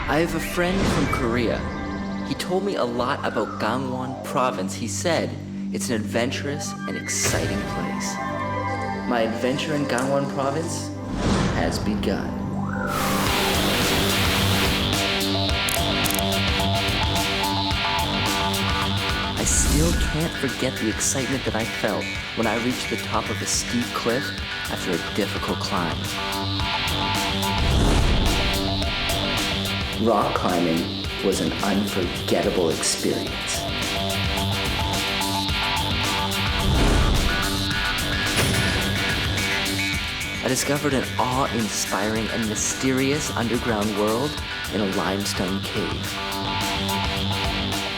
I have a friend from Korea. He told me a lot about Gangwon province. He said it's an adventurous and exciting place. My adventure in Gangwon province has begun. I still can't forget the excitement that I felt when I reached the top of a steep cliff after a difficult climb. Rock climbing was an unforgettable experience. I discovered an awe-inspiring and mysterious underground world in a limestone cave.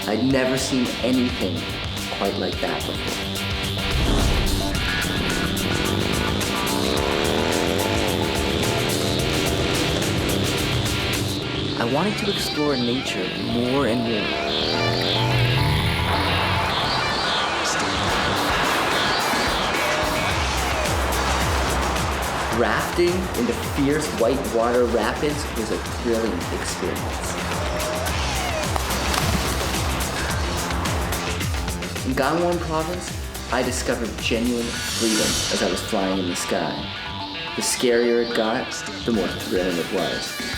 I'd never seen anything quite like that before. I wanted to explore nature more and more. Rafting in the fierce whitewater rapids was a thrilling experience. In Gangwon province, I discovered genuine freedom as I was flying in the sky. The scarier it got, the more thrilling it was.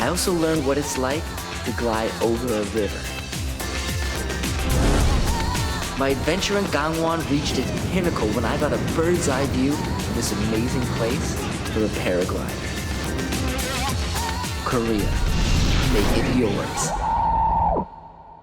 I also learned what it's like to glide over a river. My adventure in Gangwon reached its pinnacle when I got a bird's eye view of this amazing place from a paraglider. Korea, make it yours.